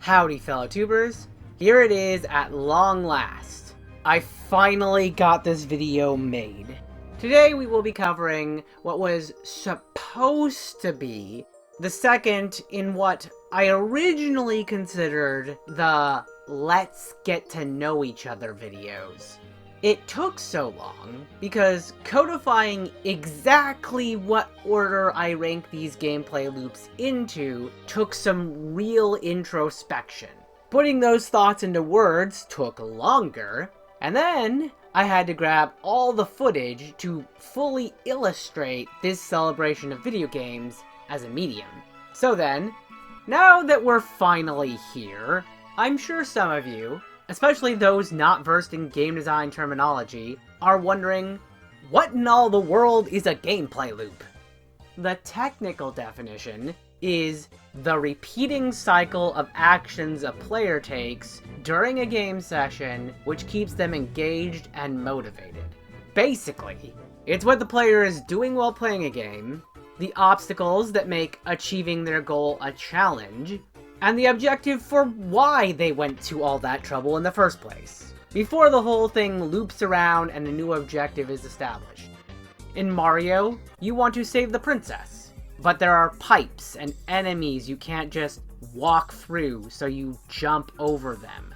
Howdy fellow tubers, here it is at long last. I finally got this video made. Today we will be covering what was supposed to be the second in what I originally considered the let's get to know each other videos. It took so long because codifying exactly what order I rank these gameplay loops into took some real introspection. Putting those thoughts into words took longer, and then I had to grab all the footage to fully illustrate this celebration of video games as a medium. So then, now that we're finally here, I'm sure some of you, especially those not versed in game design terminology, are wondering, what in all the world is a gameplay loop? The technical definition is the repeating cycle of actions a player takes during a game session which keeps them engaged and motivated. Basically, it's what the player is doing while playing a game, the obstacles that make achieving their goal a challenge, and the objective for why they went to all that trouble in the first place, before the whole thing loops around and a new objective is established. In Mario, you want to save the princess, but there are pipes and enemies you can't just walk through, so you jump over them.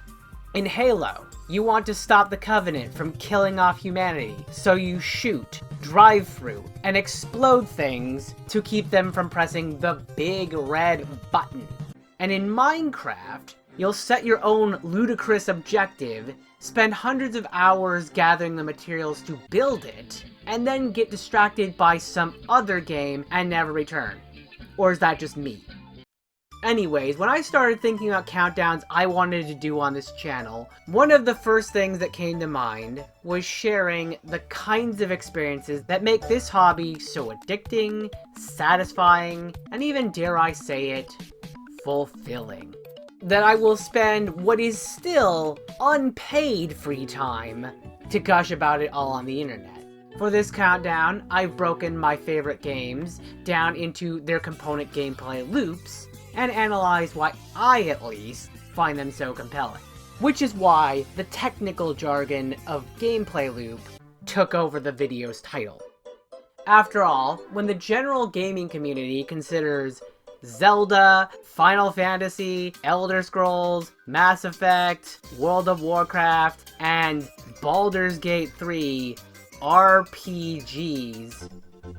In Halo, you want to stop the Covenant from killing off humanity, so you shoot, drive through, and explode things to keep them from pressing the big red button. And in Minecraft, you'll set your own ludicrous objective, spend hundreds of hours gathering the materials to build it, and then get distracted by some other game and never return. Or is that just me? Anyways, when I started thinking about countdowns I wanted to do on this channel, one of the first things that came to mind was sharing the kinds of experiences that make this hobby so addicting, satisfying, and even, dare I say it, fulfilling. That I will spend what is still unpaid free time to gush about it all on the internet. For this countdown, I've broken my favorite games down into their component gameplay loops and analyzed why I, at least, find them so compelling. Which is why the technical jargon of gameplay loop took over the video's title. After all, when the general gaming community considers Zelda, Final Fantasy, Elder Scrolls, Mass Effect, World of Warcraft, and Baldur's Gate 3 RPGs,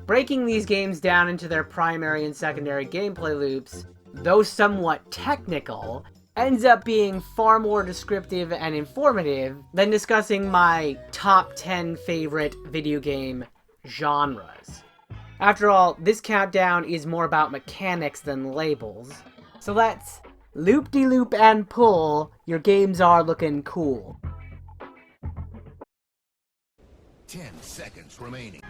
breaking these games down into their primary and secondary gameplay loops, though somewhat technical, ends up being far more descriptive and informative than discussing my top 10 favorite video game genres. After all, this countdown is more about mechanics than labels. So let's loop-de-loop and pull, your games are looking cool. 10 seconds remaining.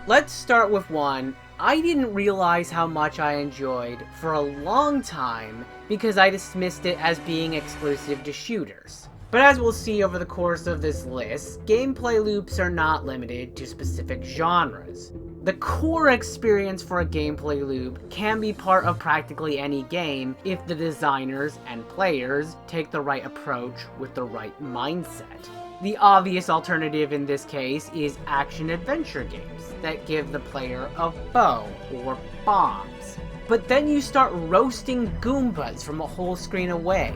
Let's start with one I didn't realize how much I enjoyed for a long time because I dismissed it as being exclusive to shooters. But as we'll see over the course of this list, gameplay loops are not limited to specific genres. The core experience for a gameplay loop can be part of practically any game if the designers and players take the right approach with the right mindset. The obvious alternative in this case is action-adventure games that give the player a bow or bombs. But then you start roasting Goombas from a whole screen away.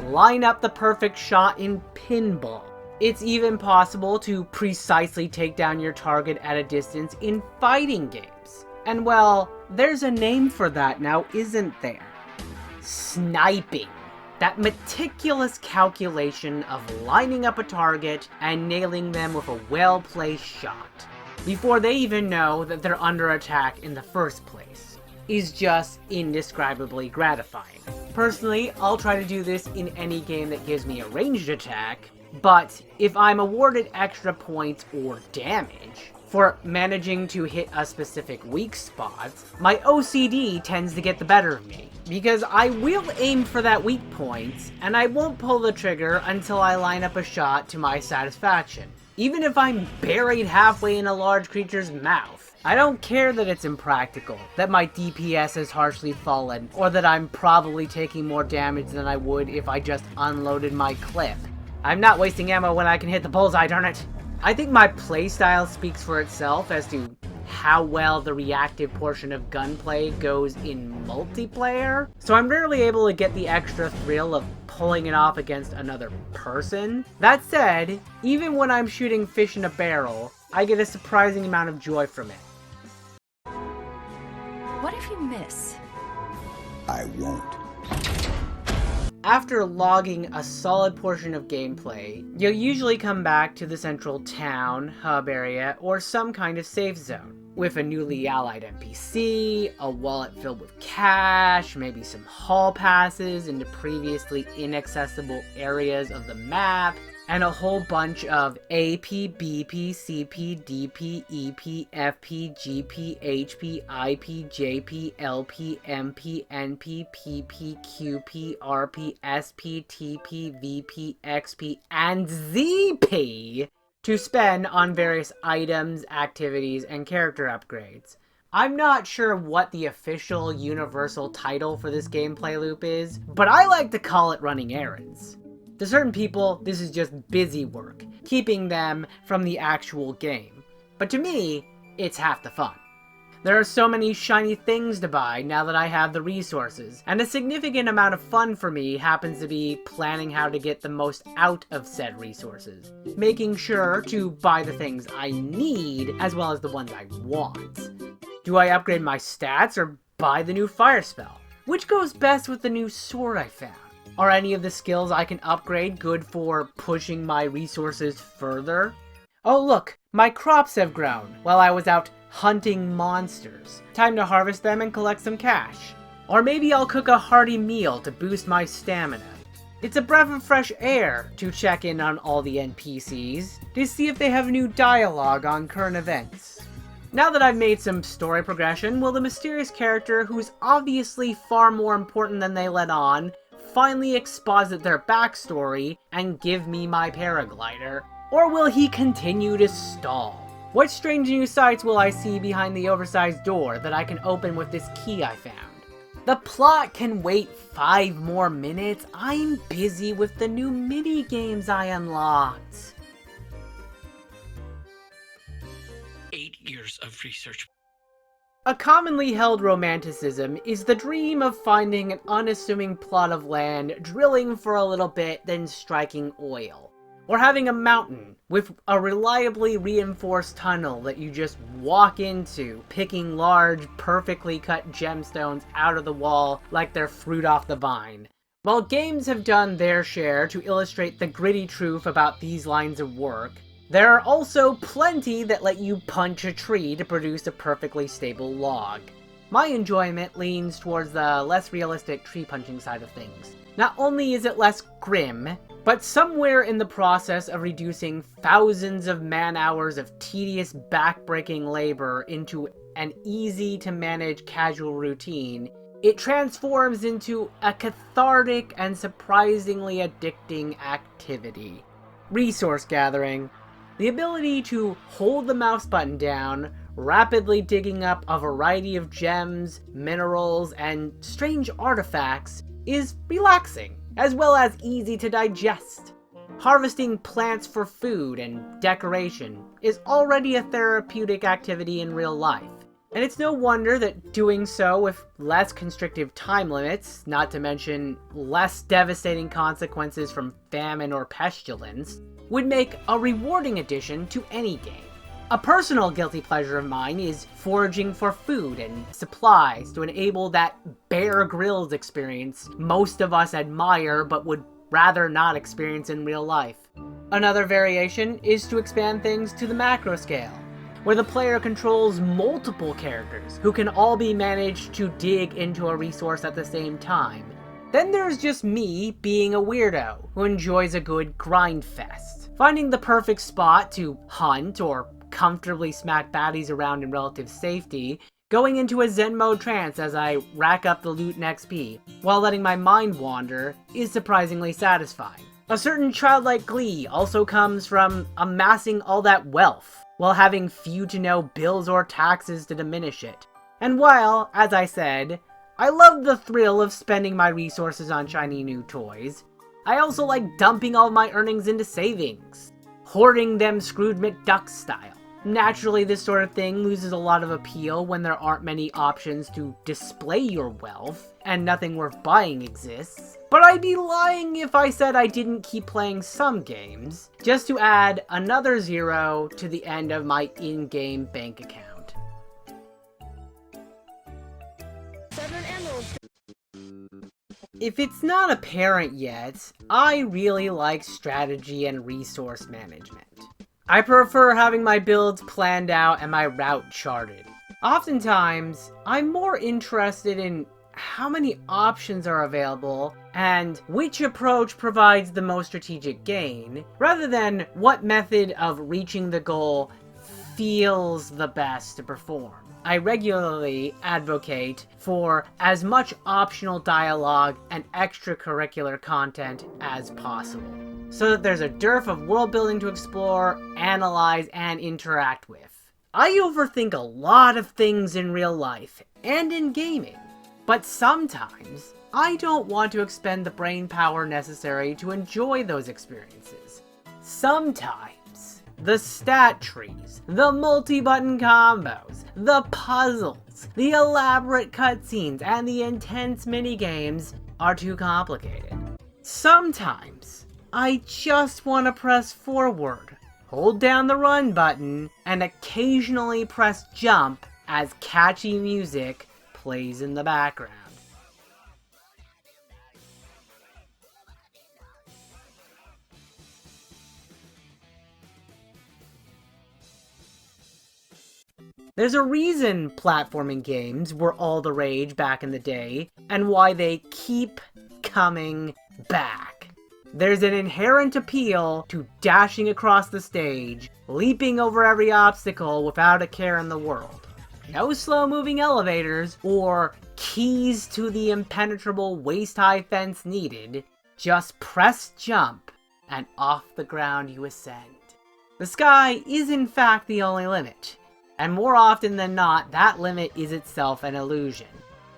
Line up the perfect shot in pinball. It's even possible to precisely take down your target at a distance in fighting games. And well, there's a name for that now, isn't there? Sniping. That meticulous calculation of lining up a target and nailing them with a well-placed shot, before they even know that they're under attack in the first place, is just indescribably gratifying. Personally, I'll try to do this in any game that gives me a ranged attack, but if I'm awarded extra points or damage for managing to hit a specific weak spot, my OCD tends to get the better of me. Because I will aim for that weak point, and I won't pull the trigger until I line up a shot to my satisfaction. Even if I'm buried halfway in a large creature's mouth, I don't care that it's impractical, that my DPS has harshly fallen, or that I'm probably taking more damage than I would if I just unloaded my clip. I'm not wasting ammo when I can hit the bullseye, darn it! I think my playstyle speaks for itself as to how well the reactive portion of gunplay goes in multiplayer, so I'm rarely able to get the extra thrill of pulling it off against another person. That said, even when I'm shooting fish in a barrel, I get a surprising amount of joy from it. What if you miss? I won't. After logging a solid portion of gameplay, you'll usually come back to the central town, hub area, or some kind of safe zone. With a newly allied NPC, a wallet filled with cash, maybe some hall passes into previously inaccessible areas of the map, and a whole bunch of AP, BP, CP, DP, EP, FP, GP, HP, IP, JP, LP, MP, NP, PP, QP, RP, SP, TP, VP, XP, and ZP to spend on various items, activities, and character upgrades. I'm not sure what the official universal title for this gameplay loop is, but I like to call it running errands. To certain people, this is just busy work, keeping them from the actual game. But to me, it's half the fun. There are so many shiny things to buy now that I have the resources, and a significant amount of fun for me happens to be planning how to get the most out of said resources, making sure to buy the things I need as well as the ones I want. Do I upgrade my stats or buy the new fire spell? Which goes best with the new sword I found? Are any of the skills I can upgrade good for pushing my resources further? Oh look, my crops have grown while I was out hunting monsters. Time to harvest them and collect some cash. Or maybe I'll cook a hearty meal to boost my stamina. It's a breath of fresh air to check in on all the NPCs to see if they have new dialogue on current events. Now that I've made some story progression, will the mysterious character, who's obviously far more important than they let on, finally exposit their backstory and give me my paraglider? Or will he continue to stall? What strange new sights will I see behind the oversized door that I can open with this key I found? The plot can wait 5 more minutes. I'm busy with the new mini-games I unlocked. 8 years of research. A commonly held romanticism is the dream of finding an unassuming plot of land, drilling for a little bit, then striking oil. Or having a mountain with a reliably reinforced tunnel that you just walk into, picking large, perfectly cut gemstones out of the wall like they're fruit off the vine. While games have done their share to illustrate the gritty truth about these lines of work, there are also plenty that let you punch a tree to produce a perfectly stable log. My enjoyment leans towards the less realistic tree punching side of things. Not only is it less grim, but somewhere in the process of reducing thousands of man-hours of tedious back-breaking labor into an easy-to-manage casual routine, it transforms into a cathartic and surprisingly addicting activity. Resource gathering. The ability to hold the mouse button down, rapidly digging up a variety of gems, minerals, and strange artifacts is relaxing, as well as easy to digest. Harvesting plants for food and decoration is already a therapeutic activity in real life, and it's no wonder that doing so with less constrictive time limits, not to mention less devastating consequences from famine or pestilence, would make a rewarding addition to any game. A personal guilty pleasure of mine is foraging for food and supplies to enable that Bear Grylls experience most of us admire but would rather not experience in real life. Another variation is to expand things to the macro scale, where the player controls multiple characters who can all be managed to dig into a resource at the same time. Then there's just me being a weirdo who enjoys a good grind fest, finding the perfect spot to hunt or comfortably smack baddies around in relative safety, going into a Zen mode trance as I rack up the loot and XP, while letting my mind wander, is surprisingly satisfying. A certain childlike glee also comes from amassing all that wealth, while having few to no bills or taxes to diminish it. And while, as I said, I love the thrill of spending my resources on shiny new toys, I also like dumping all my earnings into savings, hoarding them Scrooge McDuck style. Naturally, this sort of thing loses a lot of appeal when there aren't many options to display your wealth, and nothing worth buying exists. But I'd be lying if I said I didn't keep playing some games, just to add another zero to the end of my in-game bank account. If it's not apparent yet, I really like strategy and resource management. I prefer having my builds planned out and my route charted. Oftentimes, I'm more interested in how many options are available and which approach provides the most strategic gain, rather than what method of reaching the goal feels the best to perform. I regularly advocate for as much optional dialogue and extracurricular content as possible, so that there's a dearth of world building to explore, analyze, and interact with. I overthink a lot of things in real life, and in gaming, but sometimes I don't want to expend the brain power necessary to enjoy those experiences. Sometimes the stat trees, the multi-button combos, the puzzles, the elaborate cutscenes, and the intense minigames are too complicated. Sometimes I just want to press forward, hold down the run button, and occasionally press jump as catchy music plays in the background. There's a reason platforming games were all the rage back in the day, and why they keep coming back. There's an inherent appeal to dashing across the stage, leaping over every obstacle without a care in the world. No slow-moving elevators, or keys to the impenetrable waist-high fence needed. Just press jump, and off the ground you ascend. The sky is in fact the only limit. And more often than not, that limit is itself an illusion.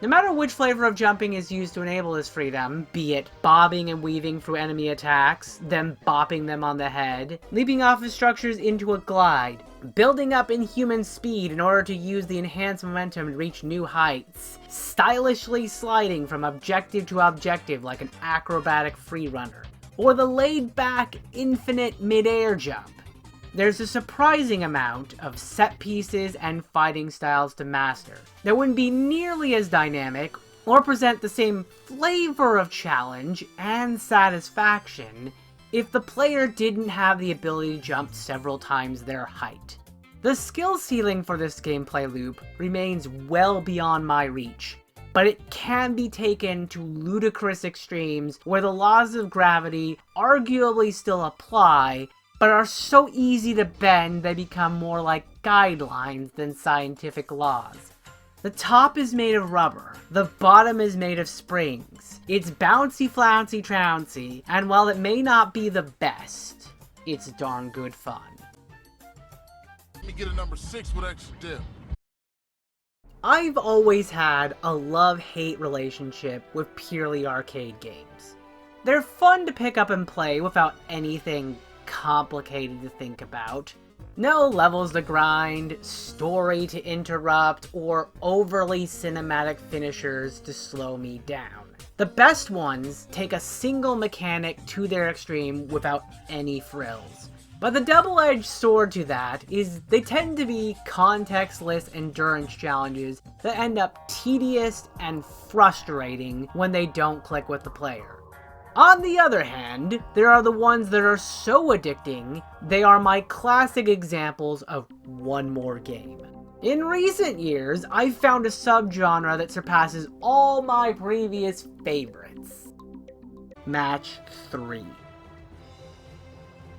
No matter which flavor of jumping is used to enable this freedom, be it bobbing and weaving through enemy attacks, then bopping them on the head, leaping off of structures into a glide, building up inhuman speed in order to use the enhanced momentum to reach new heights, stylishly sliding from objective to objective like an acrobatic freerunner, or the laid-back, infinite mid-air jump. There's a surprising amount of set pieces and fighting styles to master that wouldn't be nearly as dynamic or present the same flavor of challenge and satisfaction if the player didn't have the ability to jump several times their height. The skill ceiling for this gameplay loop remains well beyond my reach, but it can be taken to ludicrous extremes where the laws of gravity arguably still apply, but are so easy to bend they become more like guidelines than scientific laws. The top is made of rubber, the bottom is made of springs. It's bouncy flouncy trouncy, and while it may not be the best, it's darn good fun. Let me get a number 6 with extra dip. I've always had a love-hate relationship with purely arcade games. They're fun to pick up and play without anything complicated to think about. No levels to grind, story to interrupt, or overly cinematic finishers to slow me down. The best ones take a single mechanic to their extreme without any frills. But the double-edged sword to that is they tend to be contextless endurance challenges that end up tedious and frustrating when they don't click with the player. On the other hand, there are the ones that are so addicting, they are my classic examples of one more game. In recent years, I've found a subgenre that surpasses all my previous favorites. Match 3.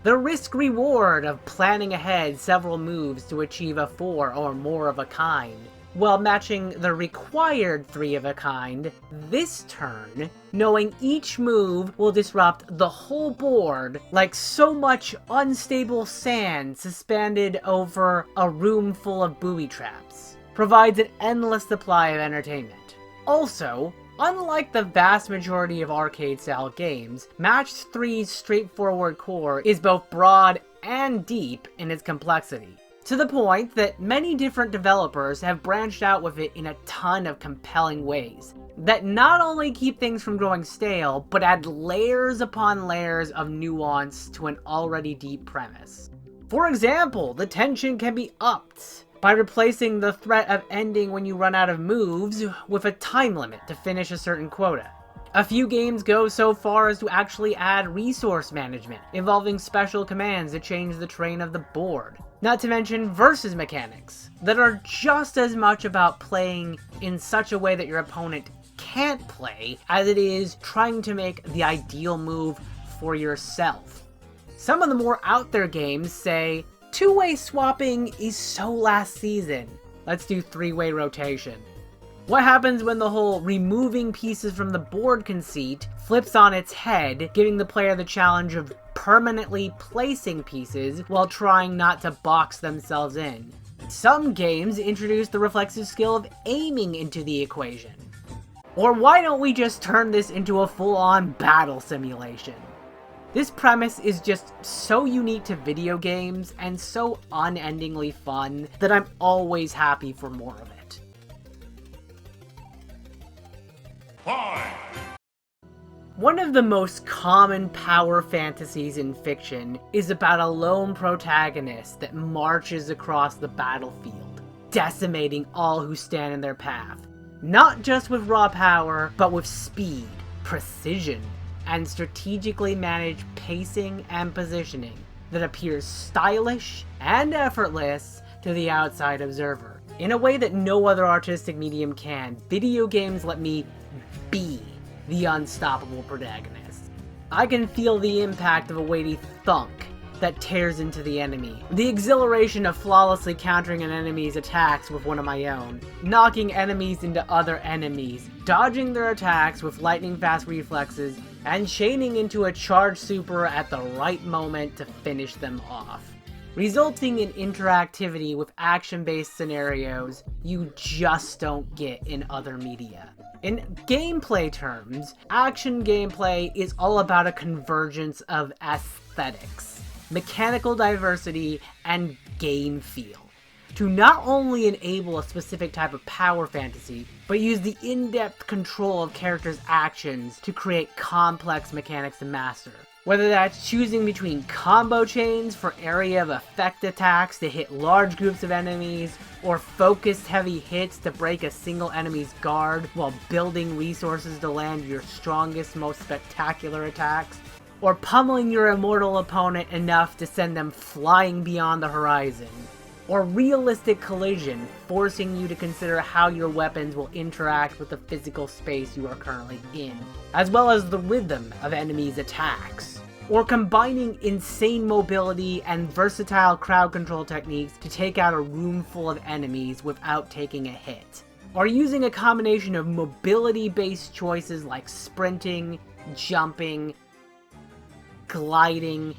The risk-reward of planning ahead several moves to achieve a 4 or more of a kind while matching the required 3 of a kind this turn, knowing each move will disrupt the whole board like so much unstable sand suspended over a room full of booby traps, provides an endless supply of entertainment. Also, unlike the vast majority of arcade-style games, Match 3's straightforward core is both broad and deep in its complexity, to the point that many different developers have branched out with it in a ton of compelling ways that not only keep things from growing stale, but add layers upon layers of nuance to an already deep premise. For example, the tension can be upped by replacing the threat of ending when you run out of moves with a time limit to finish a certain quota. A few games go so far as to actually add resource management, involving special commands to change the terrain of the board. Not to mention versus mechanics, that are just as much about playing in such a way that your opponent can't play, as it is trying to make the ideal move for yourself. Some of the more out there games say, two-way swapping is so last season, let's do 3-way rotation. What happens when the whole removing pieces from the board conceit flips on its head, giving the player the challenge of permanently placing pieces while trying not to box themselves in? Some games introduce the reflexive skill of aiming into the equation. Or why don't we just turn this into a full-on battle simulation? This premise is just so unique to video games and so unendingly fun that I'm always happy for more of it. One of the most common power fantasies in fiction is about a lone protagonist that marches across the battlefield, decimating all who stand in their path. Not just with raw power, but with speed, precision, and strategically managed pacing and positioning that appears stylish and effortless to the outside observer. In a way that no other artistic medium can, video games let me be the unstoppable protagonist. I can feel the impact of a weighty thunk that tears into the enemy, the exhilaration of flawlessly countering an enemy's attacks with one of my own, knocking enemies into other enemies, dodging their attacks with lightning-fast reflexes, and chaining into a charge super at the right moment to finish them off, resulting in interactivity with action-based scenarios you just don't get in other media. In gameplay terms, action gameplay is all about a convergence of aesthetics, mechanical diversity, and game feel, to not only enable a specific type of power fantasy, but use the in-depth control of characters' actions to create complex mechanics to master. Whether that's choosing between combo chains for area of effect attacks to hit large groups of enemies, or focused heavy hits to break a single enemy's guard while building resources to land your strongest, most spectacular attacks, or pummeling your immortal opponent enough to send them flying beyond the horizon, or realistic collision, forcing you to consider how your weapons will interact with the physical space you are currently in, as well as the rhythm of enemies' attacks, or combining insane mobility and versatile crowd control techniques to take out a room full of enemies without taking a hit, or using a combination of mobility-based choices like sprinting, jumping, gliding,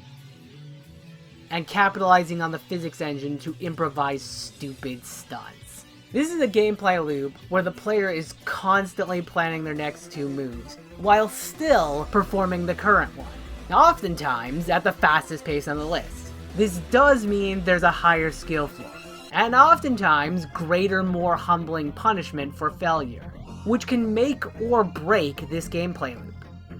and capitalizing on the physics engine to improvise stupid stunts. This is a gameplay loop where the player is constantly planning their next 2 moves, while still performing the current one, oftentimes at the fastest pace on the list. This does mean there's a higher skill floor, and oftentimes greater, more humbling punishment for failure, which can make or break this gameplay loop.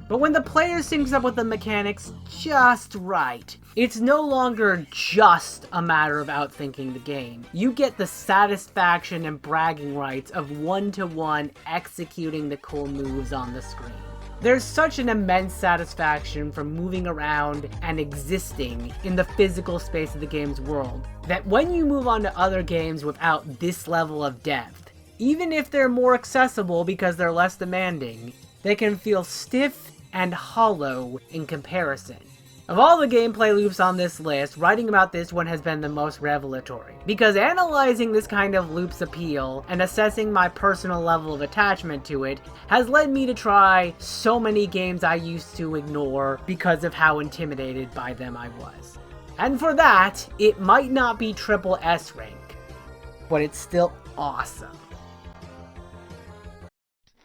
But when the player syncs up with the mechanics just right, it's no longer just a matter of outthinking the game. You get the satisfaction and bragging rights of one-to-one executing the cool moves on the screen. There's such an immense satisfaction from moving around and existing in the physical space of the game's world, that when you move on to other games without this level of depth, even if they're more accessible because they're less demanding, they can feel stiff and hollow in comparison. Of all the gameplay loops on this list, writing about this one has been the most revelatory, because analyzing this kind of loop's appeal and assessing my personal level of attachment to it has led me to try so many games I used to ignore because of how intimidated by them I was. And for that, it might not be triple S rank, but it's still awesome.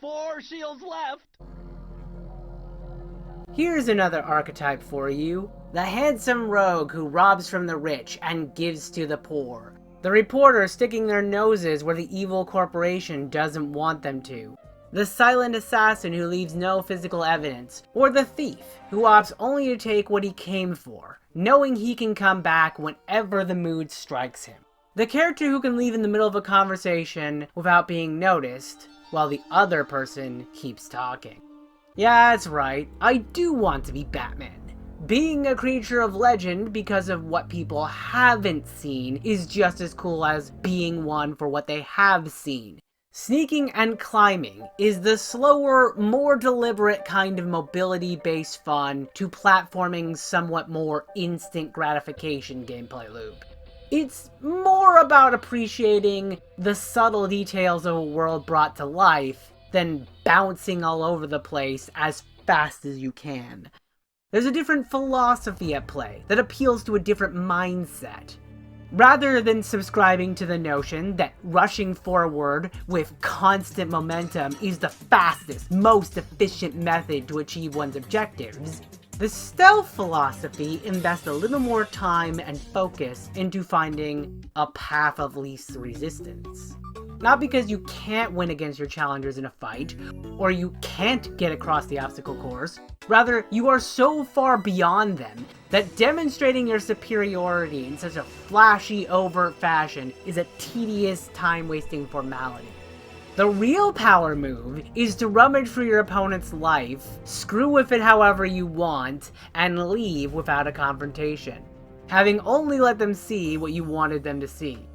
4 shields left! Here's another archetype for you. The handsome rogue who robs from the rich and gives to the poor. The reporter sticking their noses where the evil corporation doesn't want them to. The silent assassin who leaves no physical evidence. Or the thief who opts only to take what he came for, knowing he can come back whenever the mood strikes him. The character who can leave in the middle of a conversation without being noticed, while the other person keeps talking. Yeah, that's right, I do want to be Batman. Being a creature of legend because of what people haven't seen is just as cool as being one for what they have seen. Sneaking and climbing is the slower, more deliberate kind of mobility-based fun to platforming's somewhat more instant gratification gameplay loop. It's more about appreciating the subtle details of a world brought to life than bouncing all over the place as fast as you can. There's a different philosophy at play that appeals to a different mindset. Rather than subscribing to the notion that rushing forward with constant momentum is the fastest, most efficient method to achieve one's objectives, the stealth philosophy invests a little more time and focus into finding a path of least resistance. Not because you can't win against your challengers in a fight, or you can't get across the obstacle course. Rather, you are so far beyond them that demonstrating your superiority in such a flashy, overt fashion is a tedious, time-wasting formality. The real power move is to rummage through your opponent's life, screw with it however you want, and leave without a confrontation, having only let them see what you wanted them to see.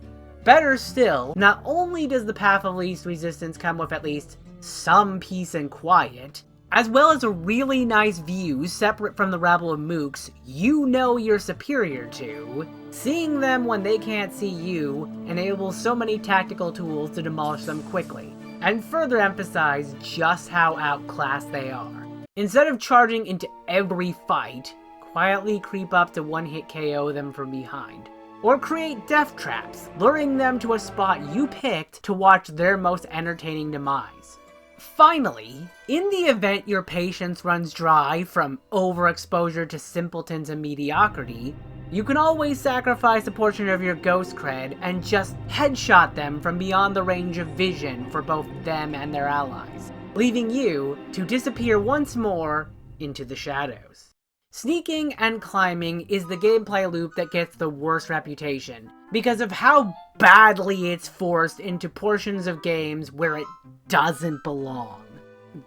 Better still, not only does the path of least resistance come with at least some peace and quiet, as well as a really nice view separate from the rabble of mooks you know you're superior to, seeing them when they can't see you enables so many tactical tools to demolish them quickly, and further emphasize just how outclassed they are. Instead of charging into every fight, quietly creep up to one-hit KO them from behind. Or create death traps, luring them to a spot you picked to watch their most entertaining demise. Finally, in the event your patience runs dry from overexposure to simpletons and mediocrity, you can always sacrifice a portion of your ghost cred and just headshot them from beyond the range of vision for both them and their allies, leaving you to disappear once more into the shadows. Sneaking and climbing is the gameplay loop that gets the worst reputation, because of how badly it's forced into portions of games where it doesn't belong.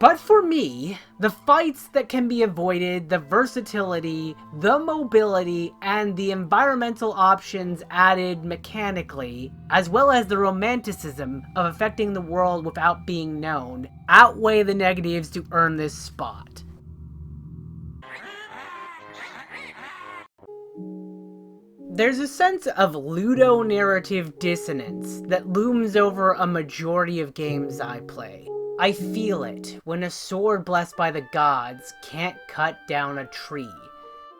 But for me, the fights that can be avoided, the versatility, the mobility, and the environmental options added mechanically, as well as the romanticism of affecting the world without being known, outweigh the negatives to earn this spot. There's a sense of ludonarrative dissonance that looms over a majority of games I play. I feel it when a sword blessed by the gods can't cut down a tree.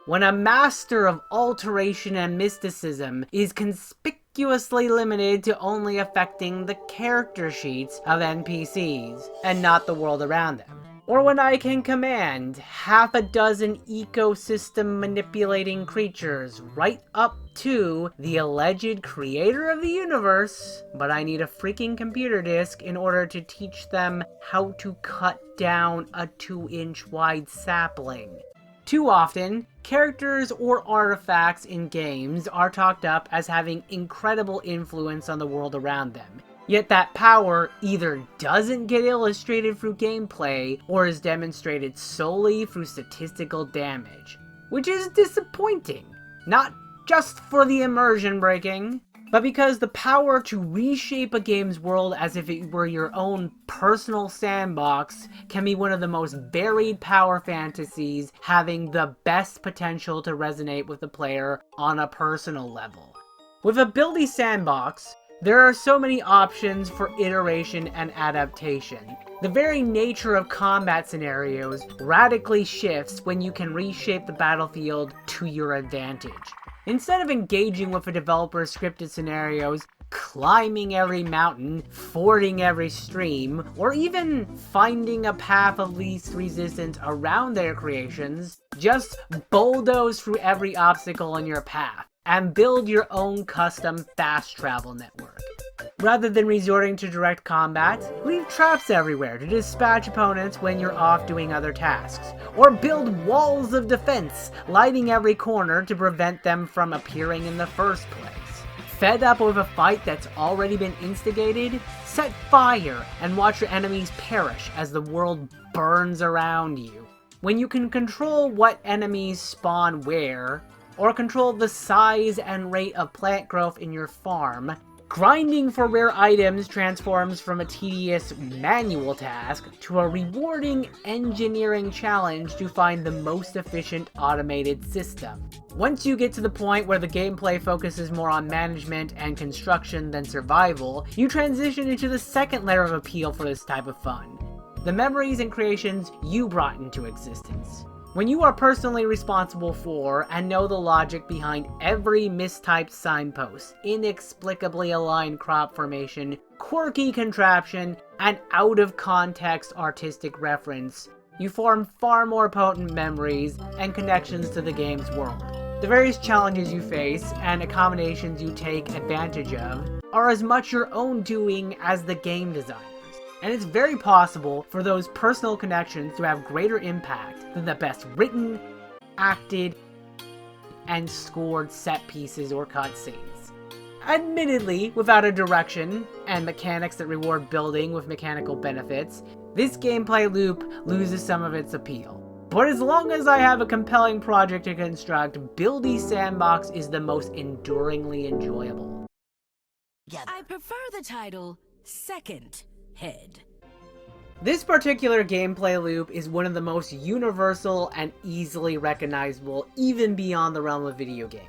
When a master of alteration and mysticism is conspicuously limited to only affecting the character sheets of NPCs and not the world around them. Or when I can command half a dozen ecosystem manipulating creatures right up to the alleged creator of the universe, but I need a freaking computer disk in order to teach them how to cut down a 2-inch wide sapling. Too often, characters or artifacts in games are talked up as having incredible influence on the world around them. Yet that power either doesn't get illustrated through gameplay or is demonstrated solely through statistical damage, which is disappointing. Not just for the immersion breaking, but because the power to reshape a game's world as if it were your own personal sandbox can be one of the most varied power fantasies, having the best potential to resonate with the player on a personal level. With a buildy sandbox, there are so many options for iteration and adaptation. The very nature of combat scenarios radically shifts when you can reshape the battlefield to your advantage. Instead of engaging with a developer's scripted scenarios, climbing every mountain, fording every stream, or even finding a path of least resistance around their creations, just bulldoze through every obstacle in your path and build your own custom fast travel network. Rather than resorting to direct combat, leave traps everywhere to dispatch opponents when you're off doing other tasks, or build walls of defense, lighting every corner to prevent them from appearing in the first place. Fed up with a fight that's already been instigated? Set fire and watch your enemies perish as the world burns around you. When you can control what enemies spawn where, or control the size and rate of plant growth in your farm, grinding for rare items transforms from a tedious manual task to a rewarding engineering challenge to find the most efficient automated system. Once you get to the point where the gameplay focuses more on management and construction than survival, you transition into the second layer of appeal for this type of fun: the memories and creations you brought into existence. When you are personally responsible for and know the logic behind every mistyped signpost, inexplicably aligned crop formation, quirky contraption, and out-of-context artistic reference, you form far more potent memories and connections to the game's world. The various challenges you face and accommodations you take advantage of are as much your own doing as the game design. And it's very possible for those personal connections to have greater impact than the best written, acted, and scored set pieces or cutscenes. Admittedly, without a direction and mechanics that reward building with mechanical benefits, this gameplay loop loses some of its appeal. But as long as I have a compelling project to construct, Buildy Sandbox is the most enduringly enjoyable. I prefer the title Second Head. This particular gameplay loop is one of the most universal and easily recognizable even beyond the realm of video games.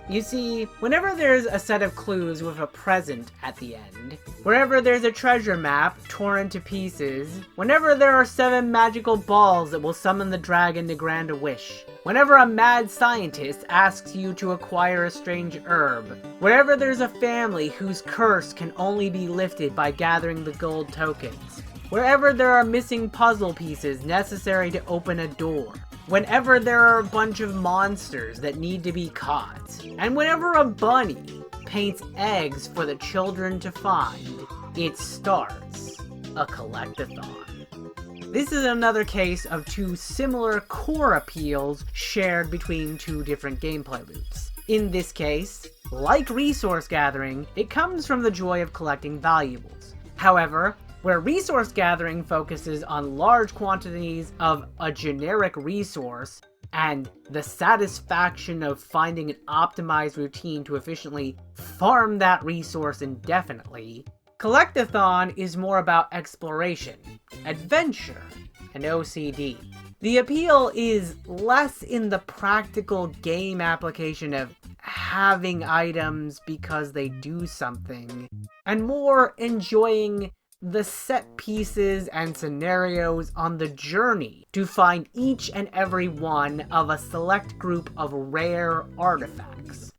You see, whenever there's a set of clues with a present at the end, wherever there's a treasure map torn to pieces, whenever there are 7 magical balls that will summon the dragon to grant a wish, whenever a mad scientist asks you to acquire a strange herb, wherever there's a family whose curse can only be lifted by gathering the gold tokens, wherever there are missing puzzle pieces necessary to open a door, whenever there are a bunch of monsters that need to be caught, and whenever a bunny paints eggs for the children to find, it starts a collectathon. This is another case of 2 similar core appeals shared between 2 different gameplay loops. In this case, like resource gathering, it comes from the joy of collecting valuables. However, where resource gathering focuses on large quantities of a generic resource and the satisfaction of finding an optimized routine to efficiently farm that resource indefinitely, Collectathon is more about exploration, adventure, and OCD. The appeal is less in the practical game application of having items because they do something, and more enjoying the set pieces and scenarios on the journey to find each and every one of a select group of rare artifacts.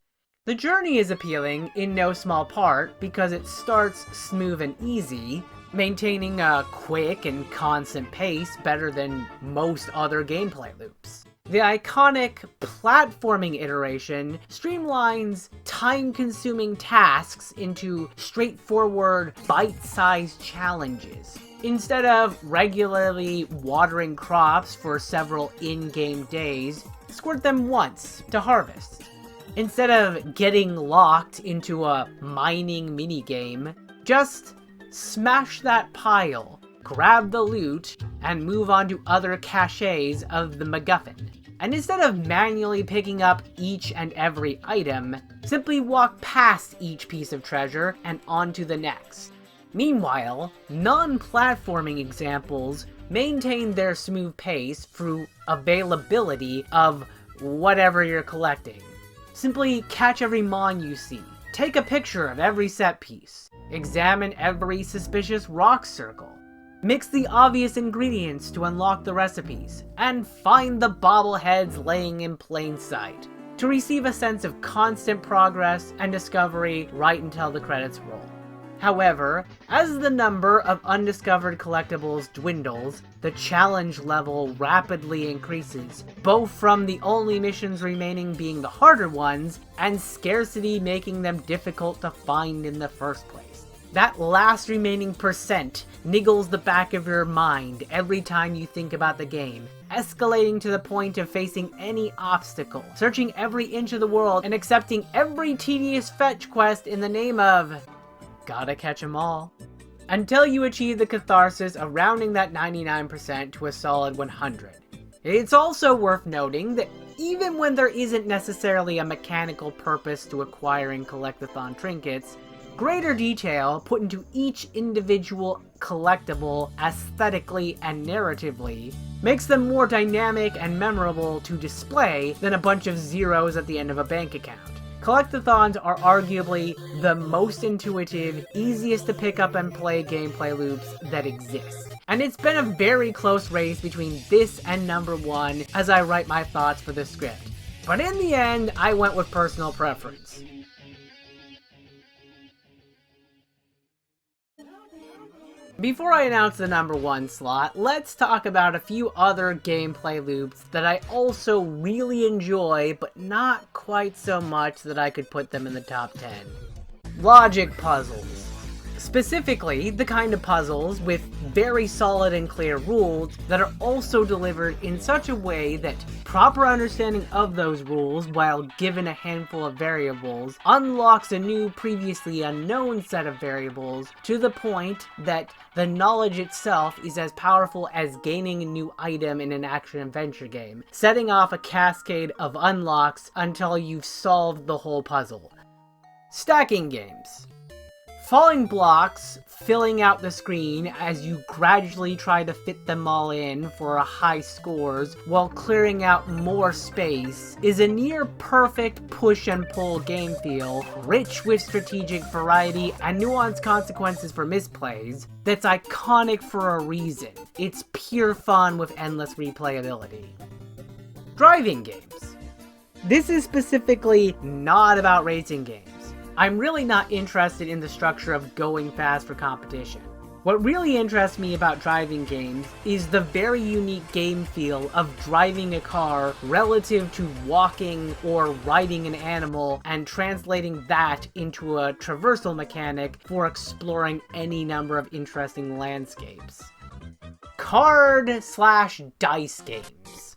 The journey is appealing in no small part because it starts smooth and easy, maintaining a quick and constant pace better than most other gameplay loops. The iconic platforming iteration streamlines time-consuming tasks into straightforward, bite-sized challenges. Instead of regularly watering crops for several in-game days, squirt them once to harvest. Instead of getting locked into a mining minigame, just smash that pile, grab the loot, and move on to other caches of the MacGuffin. and instead of manually picking up each and every item, simply walk past each piece of treasure and onto the next. Meanwhile, non-platforming examples maintain their smooth pace through availability of whatever you're collecting. Simply catch every mon you see, take a picture of every set piece, examine every suspicious rock circle, mix the obvious ingredients to unlock the recipes, and find the bobbleheads laying in plain sight, to receive a sense of constant progress and discovery right until the credits roll. However, as the number of undiscovered collectibles dwindles, the challenge level rapidly increases, both from the only missions remaining being the harder ones, and scarcity making them difficult to find in the first place. That last remaining percent niggles the back of your mind every time you think about the game, escalating to the point of facing any obstacle, searching every inch of the world, and accepting every tedious fetch quest in the name of gotta catch 'em all, until you achieve the catharsis of rounding that 99% to a solid 100. It's also worth noting that even when there isn't necessarily a mechanical purpose to acquiring collectathon trinkets, greater detail put into each individual collectible aesthetically and narratively makes them more dynamic and memorable to display than a bunch of zeros at the end of a bank account. Collectathons are arguably the most intuitive, easiest to pick up and play gameplay loops that exist. And it's been a very close race between this and number 1 as I write my thoughts for this script. But in the end, I went with personal preference. Before I announce the number 1 slot, let's talk about a few other gameplay loops that I also really enjoy, but not quite so much that I could put them in the top 10. Logic puzzles. Specifically, the kind of puzzles with very solid and clear rules that are also delivered in such a way that proper understanding of those rules, while given a handful of variables, unlocks a new, previously unknown set of variables to the point that the knowledge itself is as powerful as gaining a new item in an action-adventure game, setting off a cascade of unlocks until you've solved the whole puzzle. Stacking games. Falling blocks filling out the screen as you gradually try to fit them all in for a high scores while clearing out more space is a near perfect push and pull game feel, rich with strategic variety and nuanced consequences for misplays, that's iconic for a reason. It's pure fun with endless replayability. Driving games. This is specifically not about racing games. I'm really not interested in the structure of going fast for competition. What really interests me about driving games is the very unique game feel of driving a car relative to walking or riding an animal and translating that into a traversal mechanic for exploring any number of interesting landscapes. Card/dice games.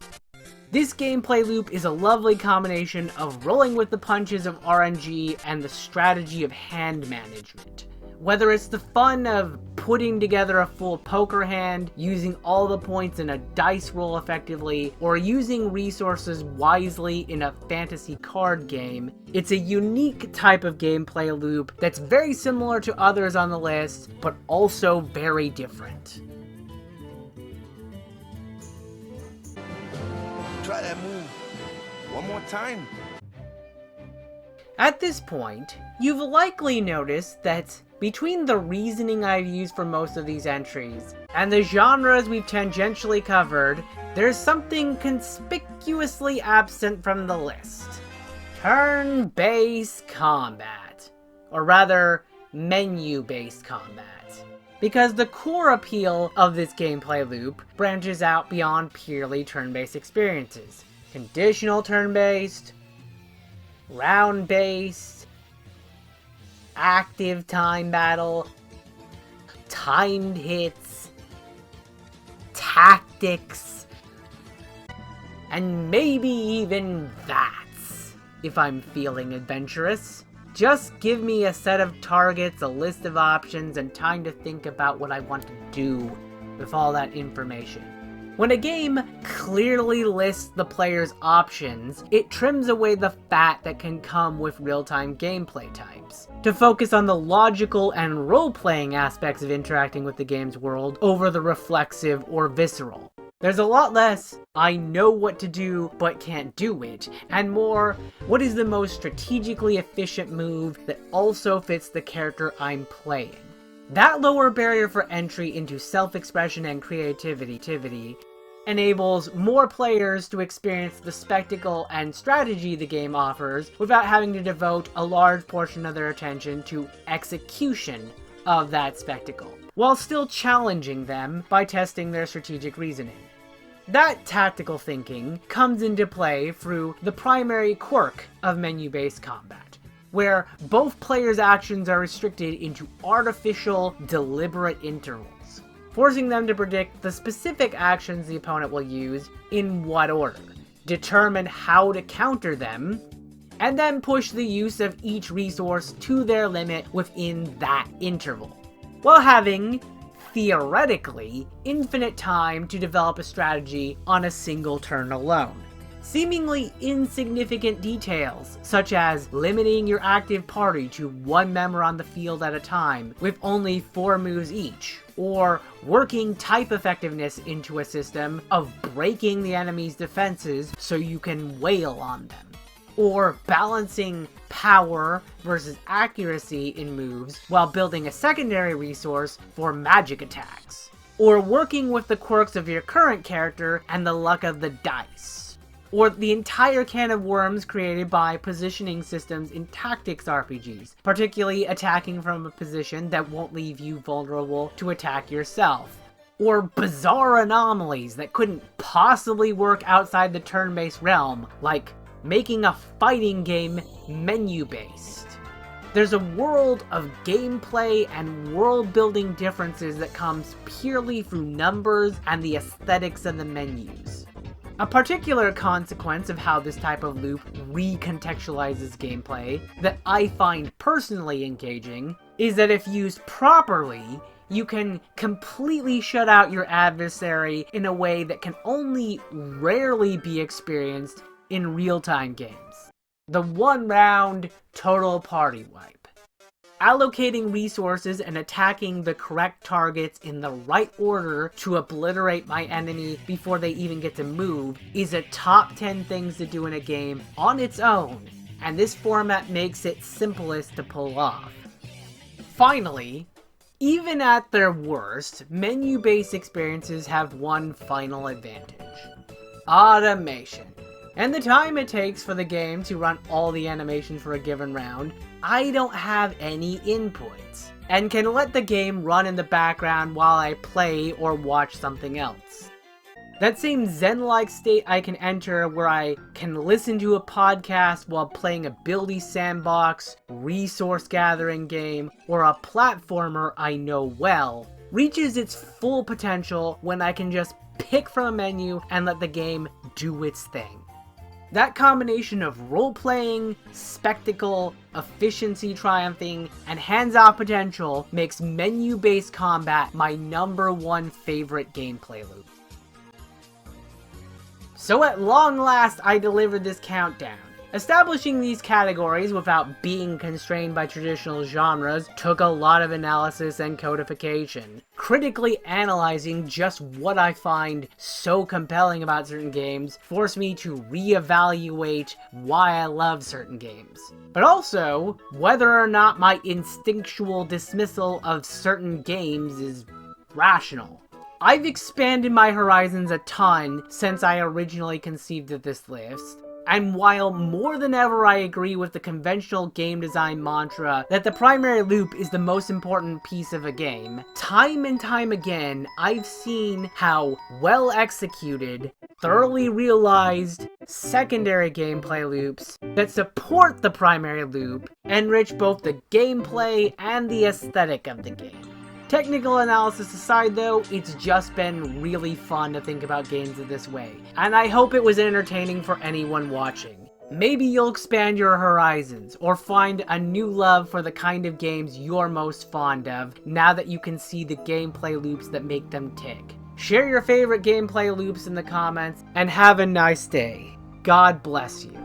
This gameplay loop is a lovely combination of rolling with the punches of RNG and the strategy of hand management. Whether it's the fun of putting together a full poker hand, using all the points in a dice roll effectively, or using resources wisely in a fantasy card game, it's a unique type of gameplay loop that's very similar to others on the list, but also very different. Try that move one more time. At this point, you've likely noticed that between the reasoning I've used for most of these entries, and the genres we've tangentially covered, there's something conspicuously absent from the list. Turn-based combat. Or rather, menu-based combat. Because the core appeal of this gameplay loop branches out beyond purely turn-based experiences. Conditional turn-based, round-based, active time battle, timed hits, tactics, and maybe even VATS, if I'm feeling adventurous. Just give me a set of targets, a list of options, and time to think about what I want to do with all that information. When a game clearly lists the player's options, it trims away the fat that can come with real-time gameplay types, to focus on the logical and role-playing aspects of interacting with the game's world over the reflexive or visceral. There's a lot less, I know what to do but can't do it, and more, what is the most strategically efficient move that also fits the character I'm playing. That lower barrier for entry into self-expression and creativity enables more players to experience the spectacle and strategy the game offers without having to devote a large portion of their attention to execution of that spectacle, while still challenging them by testing their strategic reasoning. That tactical thinking comes into play through the primary quirk of menu-based combat, where both players' actions are restricted into artificial, deliberate intervals, forcing them to predict the specific actions the opponent will use in what order, determine how to counter them, and then push the use of each resource to their limit within that interval, while having, theoretically, infinite time to develop a strategy on a single turn alone. Seemingly insignificant details, such as limiting your active party to one member on the field at a time with only 4 moves each, or working type effectiveness into a system of breaking the enemy's defenses so you can wail on them, or balancing power versus accuracy in moves while building a secondary resource for magic attacks, or working with the quirks of your current character and the luck of the dice, or the entire can of worms created by positioning systems in tactics RPGs, particularly attacking from a position that won't leave you vulnerable to attack yourself, or bizarre anomalies that couldn't possibly work outside the turn-based realm, like making a fighting game menu-based. There's a world of gameplay and world-building differences that comes purely through numbers and the aesthetics of the menus. A particular consequence of how this type of loop recontextualizes gameplay that I find personally engaging is that if used properly, you can completely shut out your adversary in a way that can only rarely be experienced in real-time games. The one-round total party wipe. Allocating resources and attacking the correct targets in the right order to obliterate my enemy before they even get to move is a top 10 things to do in a game on its own, and this format makes it simplest to pull off. Finally, even at their worst, menu-based experiences have one final advantage: automation. And the time it takes for the game to run all the animations for a given round, I don't have any inputs, and can let the game run in the background while I play or watch something else. That same zen-like state I can enter where I can listen to a podcast while playing a buildy sandbox, resource gathering game, or a platformer I know well, reaches its full potential when I can just pick from a menu and let the game do its thing. That combination of role-playing, spectacle, efficiency triumphing, and hands-off potential makes menu-based combat my #1 favorite gameplay loop. So at long last, I delivered this countdown. Establishing these categories without being constrained by traditional genres took a lot of analysis and codification. Critically analyzing just what I find so compelling about certain games forced me to reevaluate why I love certain games. But also, whether or not my instinctual dismissal of certain games is rational. I've expanded my horizons a ton since I originally conceived of this list. And while more than ever I agree with the conventional game design mantra that the primary loop is the most important piece of a game, time and time again I've seen how well executed, thoroughly realized secondary gameplay loops that support the primary loop enrich both the gameplay and the aesthetic of the game. Technical analysis aside though, it's just been really fun to think about games in this way, and I hope it was entertaining for anyone watching. Maybe you'll expand your horizons, or find a new love for the kind of games you're most fond of, now that you can see the gameplay loops that make them tick. Share your favorite gameplay loops in the comments, and have a nice day. God bless you.